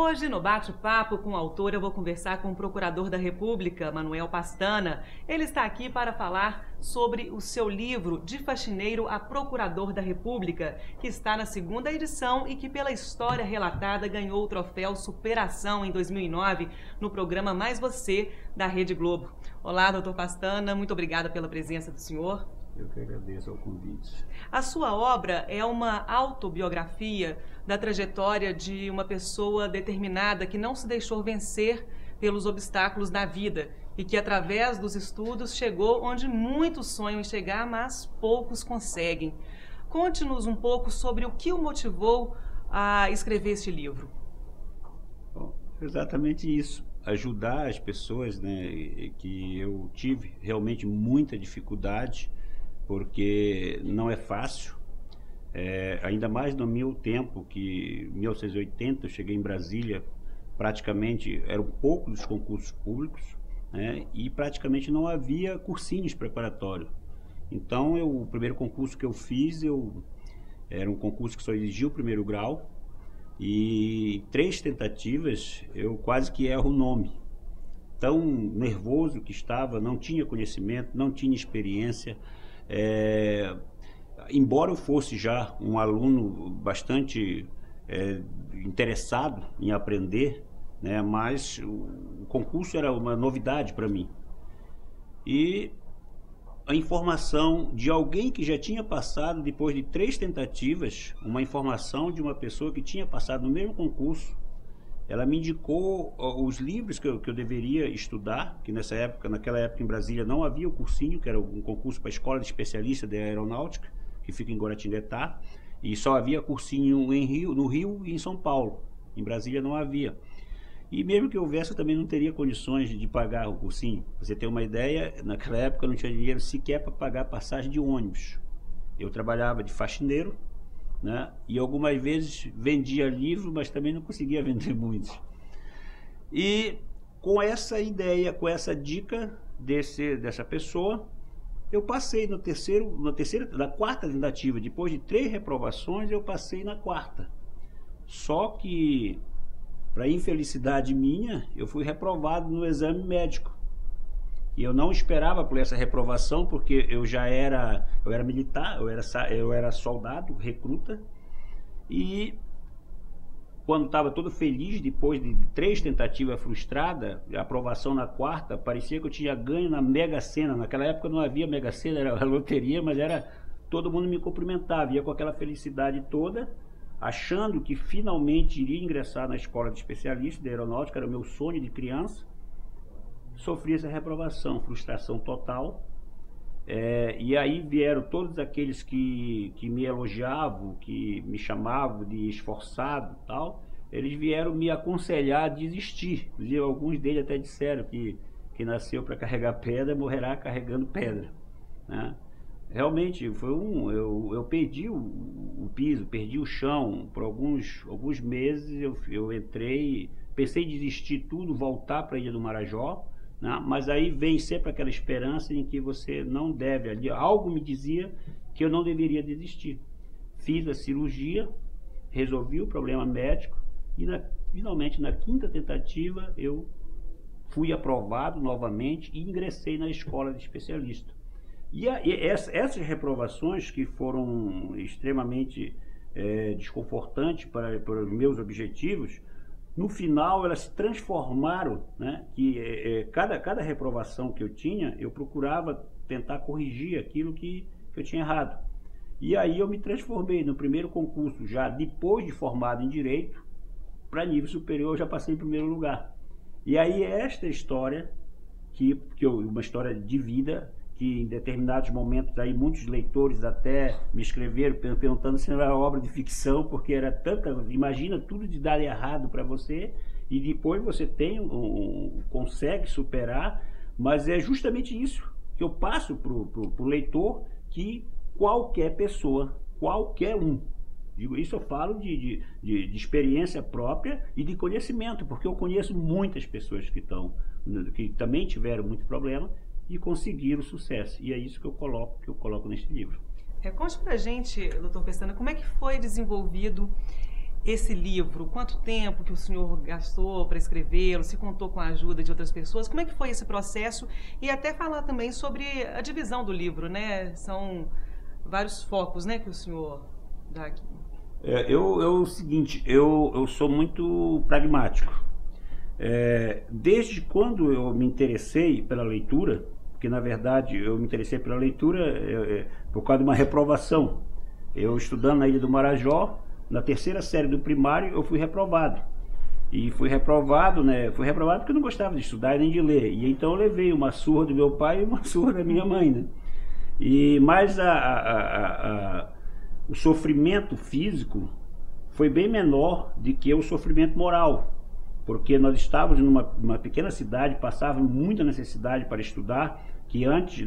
Hoje, no bate-papo com o autor, eu vou conversar com o Procurador da República, Manuel Pastana. Ele está aqui para falar sobre o seu livro De Faxineiro a Procurador da República, que está na segunda edição e que, pela história relatada, ganhou o troféu Superação em 2009 no programa Mais Você, da Rede Globo. Olá, doutor Pastana, muito obrigada pela presença do senhor. Eu que agradeço ao convite. A sua obra é uma autobiografia da trajetória de uma pessoa determinada que não se deixou vencer pelos obstáculos da vida e que, através dos estudos, chegou onde muitos sonham em chegar, mas poucos conseguem. Conte-nos um pouco sobre o que o motivou a escrever este livro. Bom, exatamente isso. Ajudar as pessoas, né, que eu tive realmente muita dificuldade, porque não é fácil, ainda mais no meu tempo, que em 1980 eu cheguei em Brasília, praticamente eram poucos os concursos públicos, né, e praticamente não havia cursinhos preparatórios. Então o primeiro concurso que eu fiz, era um concurso que só exigia o primeiro grau, e em 3 tentativas eu quase que erro o nome. Tão nervoso que estava, não tinha conhecimento, não tinha experiência. Embora eu fosse já um aluno bastante interessado em aprender, né, mas o concurso era uma novidade para mim. E a informação de alguém que já tinha passado, depois de 3 tentativas, uma informação de uma pessoa que tinha passado no mesmo concurso, ela me indicou os livros que eu deveria estudar, que naquela época em Brasília não havia o cursinho, que era um concurso para a Escola de Especialista de Aeronáutica, que fica em Guaratinguetá, e só havia cursinho no Rio e em São Paulo. Em Brasília não havia. E mesmo que houvesse, eu também não teria condições de pagar o cursinho. Pra você ter uma ideia, naquela época eu não tinha dinheiro sequer para pagar passagem de ônibus. Eu trabalhava de faxineiro, né? E algumas vezes vendia livro, mas também não conseguia vender muitos. E com essa ideia, com essa dica dessa pessoa, eu passei na 4ª tentativa. Depois de 3 reprovações, eu passei na 4ª. Só que, para infelicidade minha, eu fui reprovado no exame médico. E eu não esperava por essa reprovação, porque eu era militar, eu era soldado, recruta, e quando estava todo feliz, depois de 3 tentativas frustradas, a aprovação na 4ª, parecia que eu tinha ganho na Mega Sena. Naquela época não havia Mega Sena, era a loteria, mas todo mundo me cumprimentava, ia com aquela felicidade toda, achando que finalmente iria ingressar na Escola de Especialista de Aeronáutica, era o meu sonho de criança. Sofri essa reprovação, frustração total, e aí vieram todos aqueles que me elogiavam, que me chamavam de esforçado e tal, eles vieram me aconselhar a desistir. Inclusive, alguns deles até disseram que nasceu para carregar pedra, morrerá carregando pedra, né? Realmente, eu perdi o piso, perdi o chão. Por alguns meses eu entrei, pensei em desistir tudo, voltar para a Ilha do Marajó, né? Mas aí vem sempre aquela esperança em que você não deve, ali algo me dizia que eu não deveria desistir. Fiz a cirurgia, resolvi o problema médico e finalmente na 5ª tentativa eu fui aprovado novamente e ingressei na Escola de Especialista. E essas reprovações, que foram extremamente desconfortantes para os meus objetivos, no final elas se transformaram, né? Que cada reprovação que eu tinha, eu procurava tentar corrigir aquilo que eu tinha errado. E aí eu me transformei no primeiro concurso, já depois de formado em Direito, para nível superior, eu já passei em primeiro lugar. E aí esta história, uma história de vida, que em determinados momentos aí muitos leitores até me escreveram perguntando se não era obra de ficção, porque era tanta, imagina tudo de dar errado para você e depois você consegue superar, mas é justamente isso que eu passo pro leitor, que qualquer pessoa, qualquer um, digo isso, eu falo de experiência própria e de conhecimento, porque eu conheço muitas pessoas que também tiveram muito problema e conseguiram sucesso. E é isso que eu coloco neste livro. Conte pra gente, doutor Pestana, como é que foi desenvolvido esse livro? Quanto tempo que o senhor gastou para escrevê-lo? Se contou com a ajuda de outras pessoas? Como é que foi esse processo? E até falar também sobre a divisão do livro, né? São vários focos, né, que o senhor dá aqui. O seguinte, eu sou muito pragmático. Desde quando eu me interessei pela leitura, porque na verdade eu me interessei pela leitura por causa de uma reprovação. Eu estudando na Ilha do Marajó, na terceira série do primário, eu fui reprovado. E fui reprovado, né? Fui reprovado porque eu não gostava de estudar e nem de ler. E então eu levei uma surra do meu pai e uma surra da minha mãe, né? Mas o sofrimento físico foi bem menor do que o sofrimento moral. Porque nós estávamos numa pequena cidade, passávamos muita necessidade para estudar, que antes,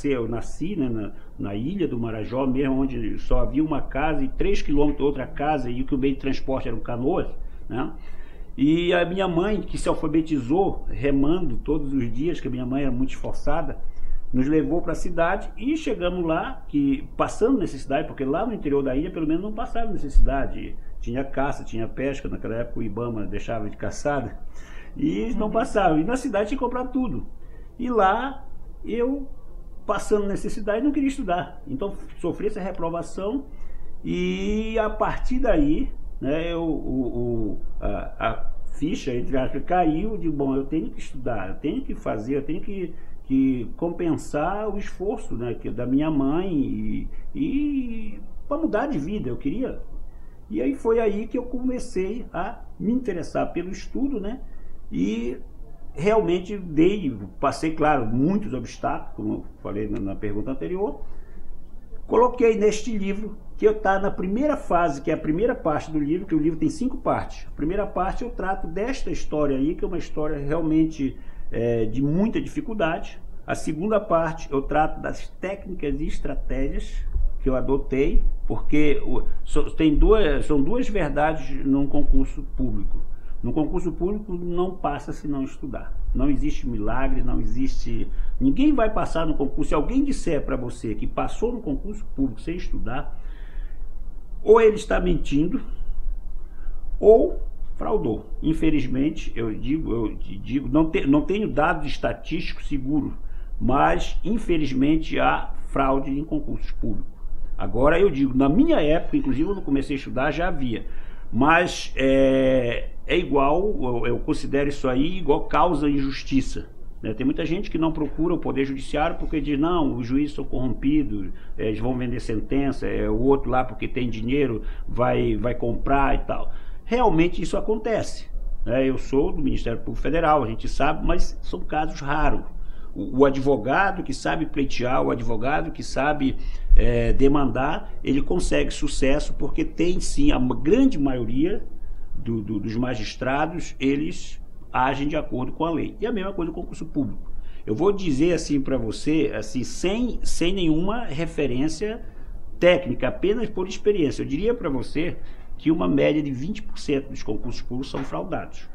eu nasci, né, na Ilha do Marajó mesmo, onde só havia uma casa e 3 quilômetros outra casa, e o que o meio de transporte eram canoas, né? E a minha mãe, que se alfabetizou remando todos os dias, que a minha mãe era muito esforçada, nos levou para a cidade e chegamos lá, passando necessidade, porque lá no interior da ilha pelo menos não passava necessidade. Tinha caça, tinha pesca, naquela época o Ibama deixava de caçada, e não passava. E na cidade tinha que comprar tudo. E lá eu, passando necessidade, não queria estudar. Então sofri essa reprovação e a partir daí, né, a ficha, entre aspas, caiu de, bom, eu tenho que estudar, eu tenho que fazer, eu tenho que compensar o esforço, né, da minha mãe e para mudar de vida, eu queria. E aí foi aí que eu comecei a me interessar pelo estudo, né? E realmente passei, claro, muitos obstáculos, como eu falei na pergunta anterior. Coloquei neste livro, que está na primeira fase, que é a primeira parte do livro, que o livro tem 5 partes. A primeira parte eu trato desta história aí, que é uma história realmente de muita dificuldade. A segunda parte eu trato das técnicas e estratégias que eu adotei, porque são duas verdades num concurso público. No concurso público não passa se não estudar. Não existe milagre, não existe... Ninguém vai passar no concurso. Se alguém disser para você que passou no concurso público sem estudar, ou ele está mentindo, ou fraudou. Infelizmente, eu digo, não tenho dados estatísticos seguros, mas infelizmente há fraude em concursos públicos. Agora eu digo, na minha época, inclusive quando comecei a estudar, já havia. Mas é igual, eu considero isso aí igual causa injustiça. Né? Tem muita gente que não procura o Poder Judiciário porque diz, não, os juízes são corrompidos, eles vão vender sentença, o outro lá porque tem dinheiro vai comprar e tal. Realmente isso acontece. Né? Eu sou do Ministério Público Federal, a gente sabe, mas são casos raros. O advogado que sabe pleitear, o advogado que sabe demandar, ele consegue sucesso porque tem sim, a grande maioria dos magistrados, eles agem de acordo com a lei. E a mesma coisa do concurso público. Eu vou dizer assim para você, assim, sem nenhuma referência técnica, apenas por experiência. Eu diria para você que uma média de 20% dos concursos públicos são fraudados.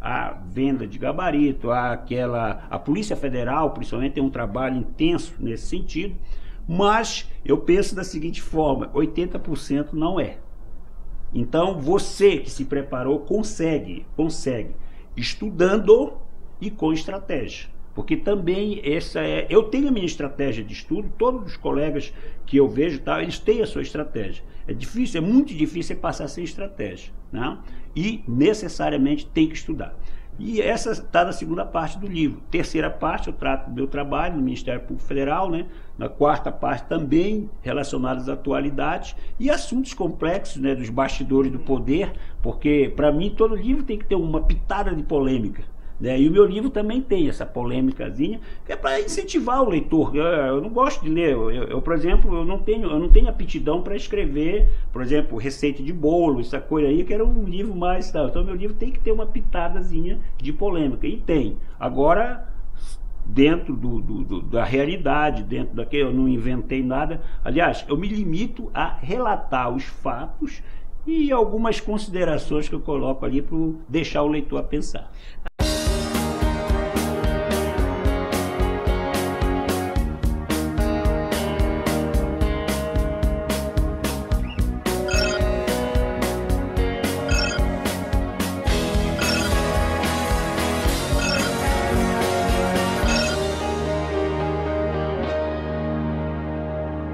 A venda de gabarito, a Polícia Federal, principalmente, tem um trabalho intenso nesse sentido, mas eu penso da seguinte forma, 80% não é. Então, você que se preparou consegue, estudando e com estratégia. Porque também eu tenho a minha estratégia de estudo, todos os colegas que eu vejo, eles têm a sua estratégia. É difícil, é muito difícil passar sem estratégia, né? E necessariamente tem que estudar. E essa está na segunda parte do livro. Terceira parte eu trato do meu trabalho no Ministério Público Federal, né? Na quarta parte também relacionados à atualidade e assuntos complexos, né? Dos bastidores do poder, porque para mim todo livro tem que ter uma pitada de polêmica. Né? E o meu livro também tem essa polêmicazinha, que é para incentivar o leitor. Eu não gosto de ler, por exemplo, eu não tenho aptidão para escrever, por exemplo, receita de bolo, essa coisa aí, que era um livro mais... Então, meu livro tem que ter uma pitadazinha de polêmica, e tem. Agora, dentro da realidade, dentro daquilo, eu não inventei nada. Aliás, eu me limito a relatar os fatos e algumas considerações que eu coloco ali para deixar o leitor a pensar.